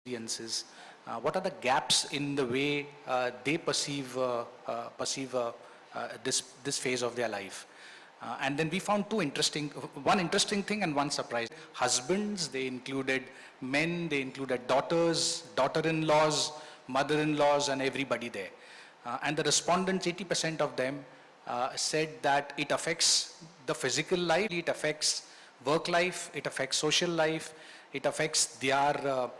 experiences? What are the gaps in the way they perceive this phase of their life? And then we found one interesting thing and one surprise. Husbands, they included men, they included daughters, daughter-in-laws, mother-in-laws, and everybody there. And the respondents, 80% of them said that it affects the physical life, it affects work life, it affects social life, it affects their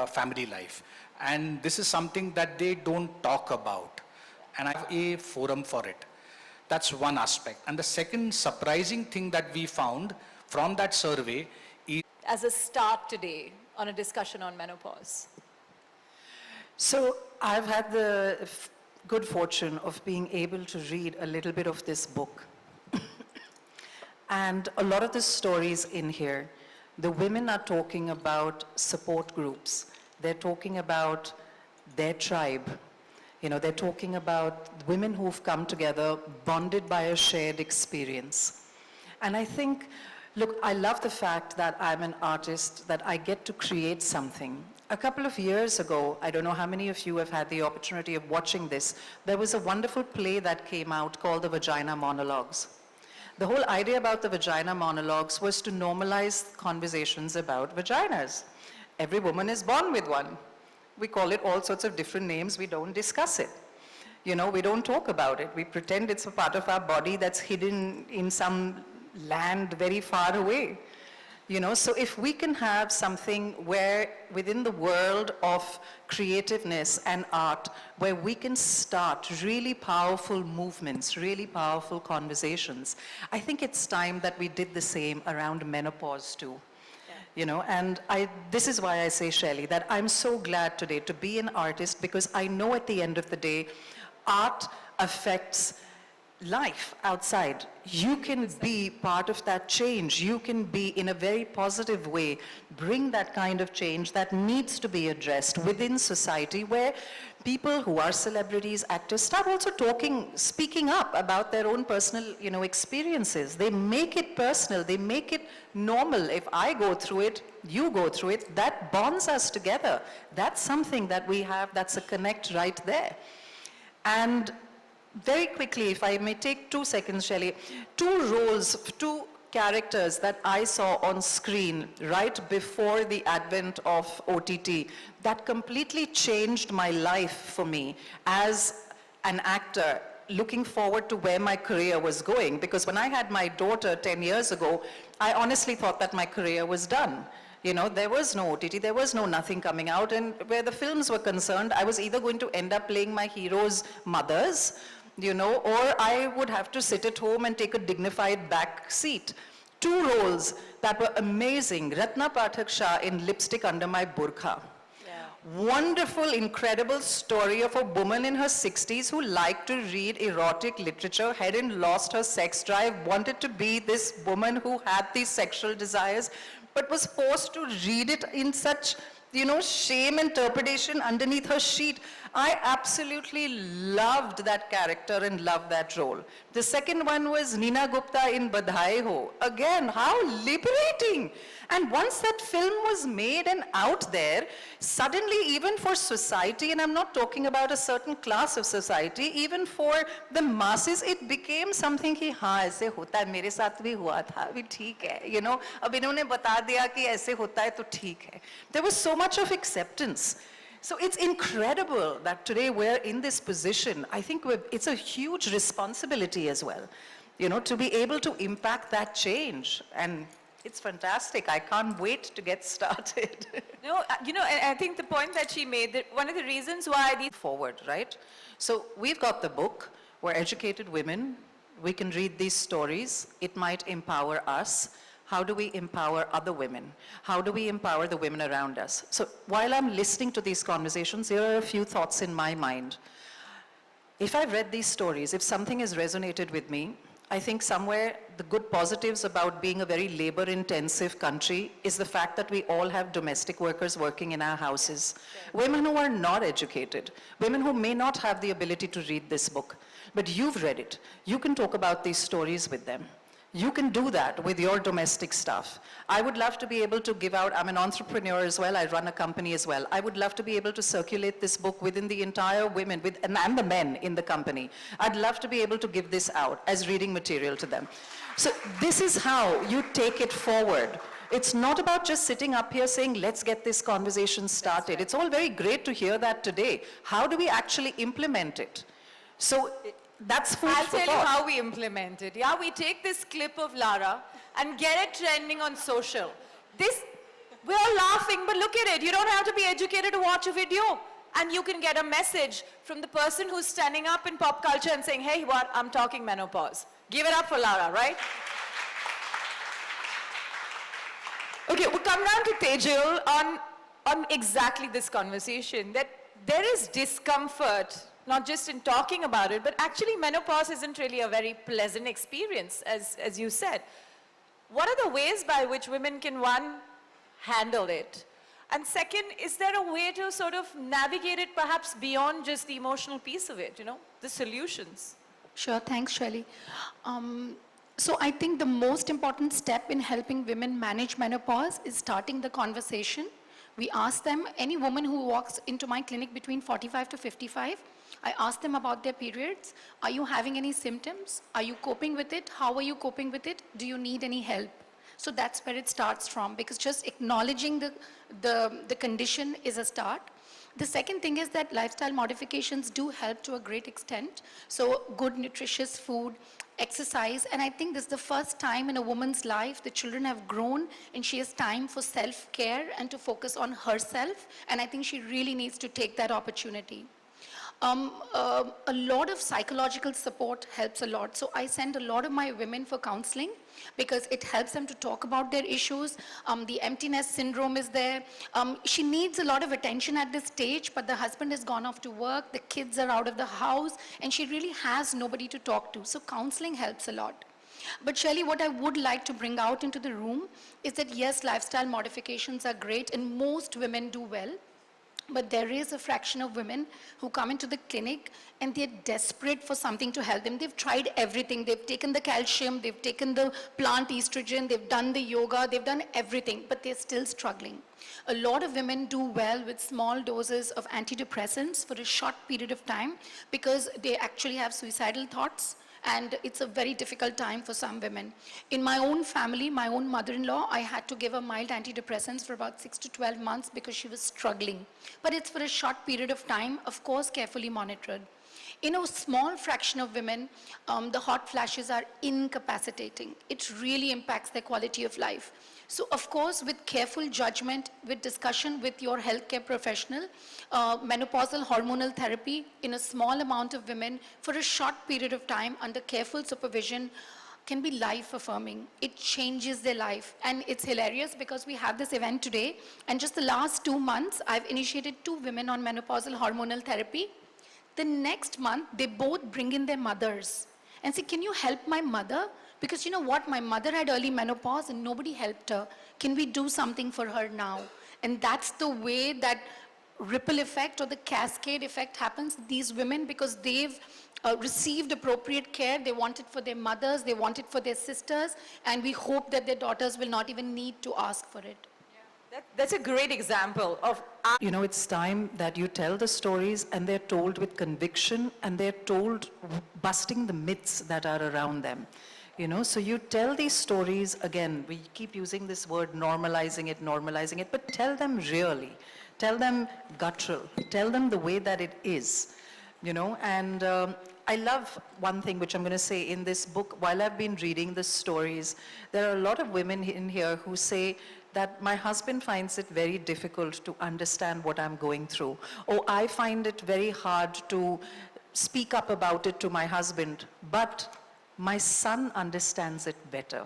family life. And this is something that they don't talk about. And I have a forum for it. That's one aspect. And the second surprising thing that we found from that survey is as a start today on a discussion on menopause. So I've had the good fortune of being able to read a little bit of this book. And a lot of the stories in here, the women are talking about support groups. They're talking about their tribe. You know, they're talking about women who've come together, bonded by a shared experience. And I think, look, I love the fact that I'm an artist, that I get to create something. A couple of years ago, I don't know how many of you have had the opportunity of watching this, there was a wonderful play that came out called The Vagina Monologues. The whole idea about the vagina monologues was to normalize conversations about vaginas. Every woman is born with one. We call it all sorts of different names. We don't discuss it. You know, we don't talk about it. We pretend it's a part of our body that's hidden in some land very far away. You know, so if we can have something where within the world of creativeness and art, where we can start really powerful movements, really powerful conversations, I think it's time that we did the same around menopause too. You know, and this is why I say, Shelley, that I'm so glad today to be an artist, because I know at the end of the day, art affects life outside. You can be part of that change. You can be, in a very positive way, bring that kind of change that needs to be addressed within society, where people who are celebrities, actors, start also speaking up about their own personal, you know, experiences. They make it personal. They make it normal. If I go through it, you go through it, that bonds us together. That's something that we have, that's a connect right there. And very quickly, if I may take 2 seconds, Shelley, 2 characters that I saw on screen right before the advent of OTT that completely changed my life for me as an actor, looking forward to where my career was going. Because when I had my daughter 10 years ago, I honestly thought that my career was done. You know, there was no OTT, there was no nothing coming out, and where the films were concerned, I was either going to end up playing my heroes' mothers, you know, or I would have to sit at home and take a dignified back seat. 2 roles that were amazing. Ratna Pathak Shah in Lipstick Under My Burqa. Yeah. Wonderful, incredible story of a woman in her 60s who liked to read erotic literature, hadn't lost her sex drive, wanted to be this woman who had these sexual desires, but was forced to read it in such, you know, shame and trepidation underneath her sheet. I absolutely loved that character and loved that role. The second one was Neena Gupta in Badhai Ho. Again, how liberating. And once that film was made and out there, suddenly even for society, and I'm not talking about a certain class of society, even for the masses, it became something कि हाँ ऐसे होता है, मेरे साथ भी हुआ था, अभी ठीक है, you know, अब इन्होंने बता दिया कि ऐसे होता है तो ठीक है. There was so much of acceptance. So it's incredible that today we're in this position. I think it's a huge responsibility as well, you know, to be able to impact that change. And it's fantastic. I can't wait to get started. No, you know, and I think the point that she made, that one of the reasons why these Forward, right? So we've got the book. We're educated women. We can read these stories. It might empower us. How do we empower other women? How do we empower the women around us? So while I'm listening to these conversations, here are a few thoughts in my mind. If I've read these stories, if something has resonated with me, I think somewhere the good positives about being a very labor-intensive country is the fact that we all have domestic workers working in our houses. Sure. Women who are not educated, women who may not have the ability to read this book, but you've read it. You can talk about these stories with them. You can do that with your domestic stuff. I would love to be able to give out, I'm an entrepreneur as well, I run a company as well. I would love to be able to circulate this book within the entire women and the men in the company. I'd love to be able to give this out as reading material to them. So this is how you take it forward. It's not about just sitting up here saying, let's get this conversation started. It's all very great to hear that today. How do we actually implement it? So that's food I'll for tell you thought. how we implement it. Yeah, we take this clip of Lara and get it trending on social. We're all laughing, but look at it. You don't have to be educated to watch a video. And you can get a message from the person who's standing up in pop culture and saying, hey, what? I'm talking menopause. Give it up for Lara, right? Okay, we'll come down to Tejal on exactly this conversation, that there is discomfort, not just in talking about it, but actually menopause isn't really a very pleasant experience, as you said. What are the ways by which women can, one, handle it? And second, is there a way to sort of navigate it perhaps beyond just the emotional piece of it, the solutions? Sure, thanks, Shelley. So I think the most important step in helping women manage menopause is starting the conversation. We ask them, any woman who walks into my clinic between 45 to 55, I ask them about their periods. Are you having any symptoms? Are you coping with it? How are you coping with it? Do you need any help? So that's where it starts from, because just acknowledging the condition is a start. The second thing is that lifestyle modifications do help to a great extent. So good nutritious food, exercise, and I think this is the first time in a woman's life the children have grown and she has time for self-care and to focus on herself, and I think she really needs to take that opportunity. A lot of psychological support helps a lot. So I send a lot of my women for counseling because it helps them to talk about their issues. The emptiness syndrome is there. She needs a lot of attention at this stage, but the husband has gone off to work, the kids are out of the house, and she really has nobody to talk to. So counseling helps a lot. But Shelley, what I would like to bring out into the room is that yes, lifestyle modifications are great and most women do well. But there is a fraction of women who come into the clinic and they're desperate for something to help them. They've tried everything. They've taken the calcium, they've taken the plant estrogen, they've done the yoga, they've done everything, but they're still struggling. A lot of women do well with small doses of antidepressants for a short period of time because they actually have suicidal thoughts. And it's a very difficult time for some women. In my own family, my own mother-in-law, I had to give her mild antidepressants for about 6 to 12 months because she was struggling. But it's for a short period of time, of course, carefully monitored. In a small fraction of women, the hot flashes are incapacitating. It really impacts their quality of life. So of course, with careful judgment, with discussion with your healthcare professional, menopausal hormonal therapy in a small amount of women for a short period of time under careful supervision can be life-affirming. It changes their life. And it's hilarious because we have this event today, and just the last 2 months, I've initiated 2 women on menopausal hormonal therapy. The next month, they both bring in their mothers and say, can you help my mother? Because you know what, my mother had early menopause and nobody helped her. Can we do something for her now? And that's the way that ripple effect or the cascade effect happens. These women, because they've received appropriate care, they want it for their mothers, they want it for their sisters, and we hope that their daughters will not even need to ask for it. That's a great example of... You know, it's time that you tell the stories and they're told with conviction and they're told busting the myths that are around them. You know, so you tell these stories, again, we keep using this word normalizing it, but tell them really. Tell them guttural. Tell them the way that it is, you know, and I love one thing which I'm going to say in this book. While I've been reading the stories, there are a lot of women in here who say that my husband finds it very difficult to understand what I'm going through. Or I find it very hard to speak up about it to my husband, but my son understands it better.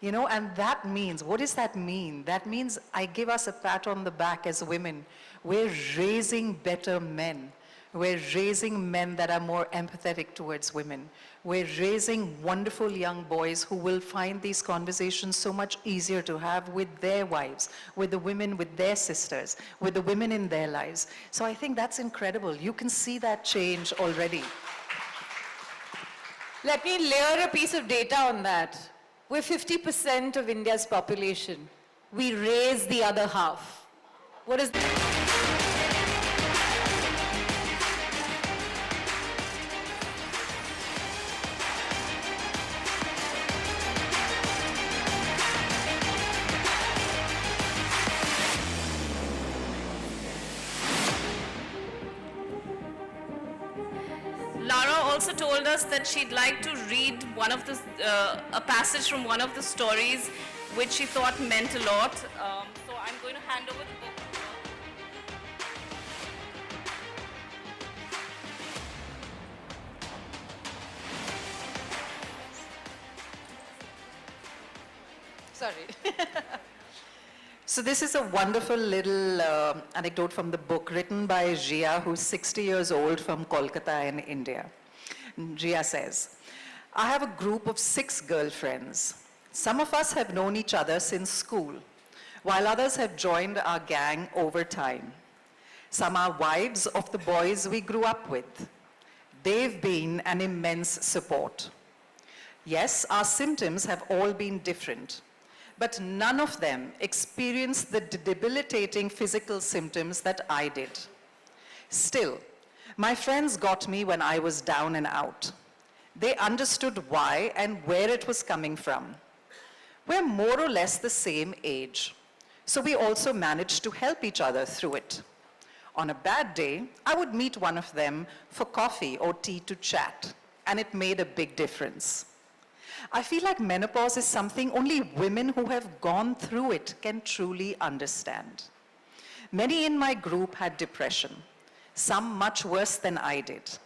You know, and that means, what does that mean? That means I give us a pat on the back as women. We're raising better men. We're raising men that are more empathetic towards women. We're raising wonderful young boys who will find these conversations so much easier to have with their wives, with the women, with their sisters, with the women in their lives. So I think that's incredible. You can see that change already. Let me layer a piece of data on that. We're 50% of India's population. We raise the other half. What is Lara also told us that she'd like to read a passage from one of the stories which she thought meant a lot. So I'm going to hand over the book to her. Sorry. So this is a wonderful little anecdote from the book written by Jia, who's 60 years old from Kolkata in India. Jia says, I have a group of 6 girlfriends. Some of us have known each other since school, while others have joined our gang over time. Some are wives of the boys we grew up with. They've been an immense support. Yes, our symptoms have all been different, but none of them experienced the debilitating physical symptoms that I did. Still, my friends got me when I was down and out. They understood why and where it was coming from. We're more or less the same age, so we also managed to help each other through it. On a bad day, I would meet one of them for coffee or tea to chat, and it made a big difference. I feel like menopause is something only women who have gone through it can truly understand. Many in my group had depression, some much worse than I did.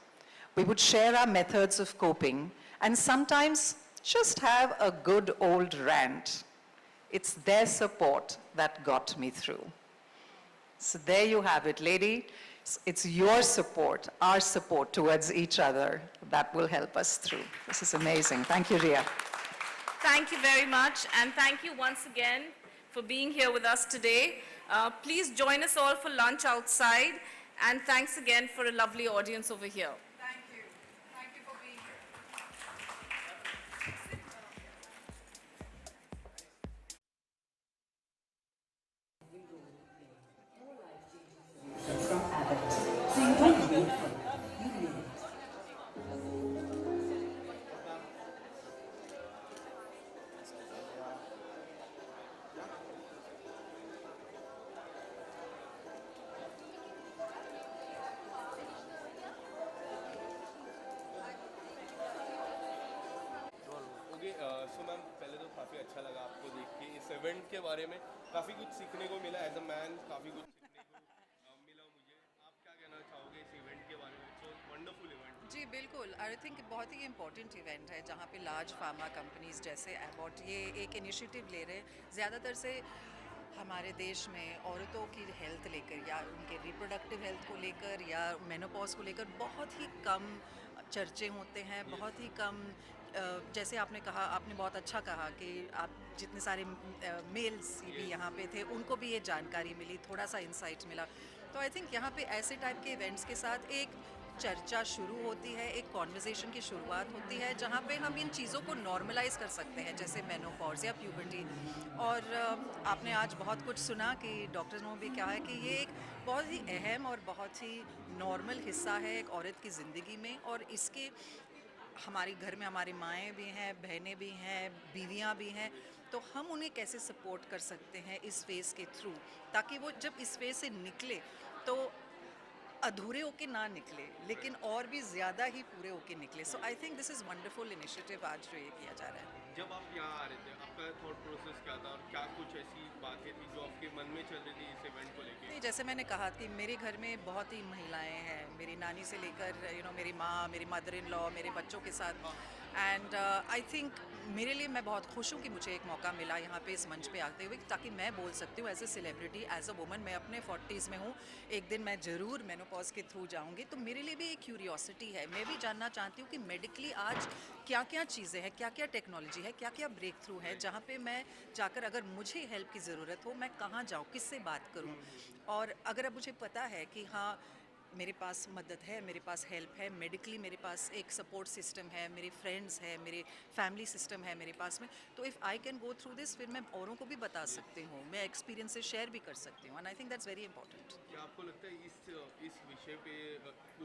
We would share our methods of coping and sometimes just have a good old rant. It's their support that got me through. So there you have it, lady. It's your support, our support towards each other that will help us through. This is amazing. Thank you, Ria. Thank you very much, and thank you once again for being here with us today. Please join us all for lunch outside, and thanks again for a lovely audience over here. Thank you. Thank you for being here. From Abbott. So you don't wait for it, you live it. Okay so ma'am पहले तो काफ़ी अच्छा लगा आपको देख के इस event के बारे में काफ़ी कुछ सीखने को मिला एज अ मैन काफ़ी कुछ सीखने को मिला मुझे आप क्या कहना चाहोगे इस इवेंट के बारे में सो वंडरफुल इवेंट जी बिल्कुल, आई थिंक बहुत ही इम्पॉर्टेंट इवेंट है जहाँ पे लार्ज फार्मा कंपनीज जैसे एबॉट ये एक इनिशिएटिव ले रहे हैं। ज़्यादातर से हमारे देश में औरतों की हेल्थ लेकर या उनके रिप्रोडक्टिव हेल्थ को लेकर या मेनोपॉज को लेकर बहुत ही कम चर्चे होते हैं, बहुत ही कम जैसे आपने कहा, आपने बहुत अच्छा कहा कि आप जितने सारे मेल्स भी यहाँ पे थे उनको भी ये जानकारी मिली, थोड़ा सा इंसाइट मिला। तो आई थिंक यहाँ पे ऐसे टाइप के इवेंट्स के साथ एक चर्चा शुरू होती है, एक कॉन्वर्सेशन की शुरुआत होती है जहाँ पे हम इन चीज़ों को नॉर्मलाइज कर सकते हैं, जैसे मेनोपॉज या प्यूबर्टी। और आपने आज बहुत कुछ सुना कि डॉक्टर्स ने भी कहा है कि ये एक बहुत ही अहम और बहुत ही नॉर्मल हिस्सा है एक औरत की ज़िंदगी में। और इसके हमारे घर में हमारी माएँ भी हैं, बहनें भी हैं, बीवियाँ भी हैं, तो हम उन्हें कैसे सपोर्ट कर सकते हैं इस फेज़ के थ्रू, ताकि वो जब इस फेज़ से निकले तो अधूरे होके ना निकले, लेकिन और भी ज़्यादा ही पूरे होके निकले। So I think this is wonderful initiative आज जो ये किया जा रहा है। जब आप यहाँ आ रहे थे आपका थॉट प्रोसेस क्या था और क्या कुछ ऐसी बातें थी जो आपके मन में चल रही थी इस इवेंट को लेके? नहीं, जैसे मैंने कहा कि मेरे घर में बहुत ही महिलाएं हैं, मेरी नानी से लेकर मेरी माँ, मेरी मदर इन लॉ, मेरे बच्चों के साथ। एंड आई थिंक मेरे लिए मैं बहुत खुश हूँ कि मुझे एक मौका मिला यहाँ पे इस मंच पे आते हुए, ताकि मैं बोल सकती हूँ as a celebrity, as a woman. मैं अपने 40s में हूँ, एक दिन मैं ज़रूर मेनोपॉज के थ्रू जाऊँगी, तो मेरे लिए भी एक क्यूरियोसिटी है। मैं भी जानना चाहती हूँ कि मेडिकली आज क्या क्या चीज़ें हैं, क्या क्या टेक्नोलॉजी है, क्या क्या ब्रेक थ्रू है, जहाँ पे मैं जाकर अगर मुझे हेल्प की ज़रूरत हो मैं कहाँ जाऊँ, किससे बात करूँ। और अगर अब मुझे पता है कि हाँ मेरे पास मदद है, मेरे पास हेल्प है, मेडिकली मेरे पास एक सपोर्ट सिस्टम है, मेरे फ्रेंड्स है, मेरे फैमिली सिस्टम है मेरे पास में, तो if I can go through this फिर मैं औरों को भी बता सकती हूँ, मैं एक्सपीरियंसेस शेयर भी कर सकती हूँ, and I think that's very important. क्या आपको लगता है इस विषय पे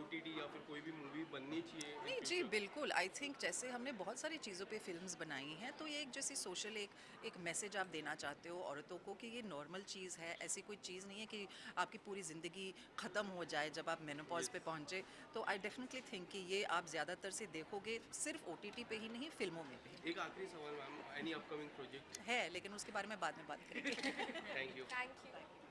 ओटीटी या फिर कोई भी मूवी बननी चाहिए in नहीं जी future? बिल्कुल, आई थिंक जैसे हमने बहुत सारी चीज़ों पे फिल्म्स बनाई हैं, तो ये एक जैसी सोशल एक मैसेज आप देना चाहते हो औरतों को कि ये नॉर्मल चीज़ है, ऐसी कोई चीज़ नहीं है कि आपकी पूरी ज़िंदगी ख़त्म हो जाए जब आप मेनोपॉज पे पहुँचे। तो आई डेफिनेटली थिंक कि ये आप ज़्यादातर से देखोगे सिर्फ ओटीटी पे ही नहीं, फिल्मों में भी एक आखिरी सवाल मैम, एनी अपकमिंग प्रोजेक्ट? है, लेकिन उसके बारे में बाद में बात करेंगे। Thank you. Thank you.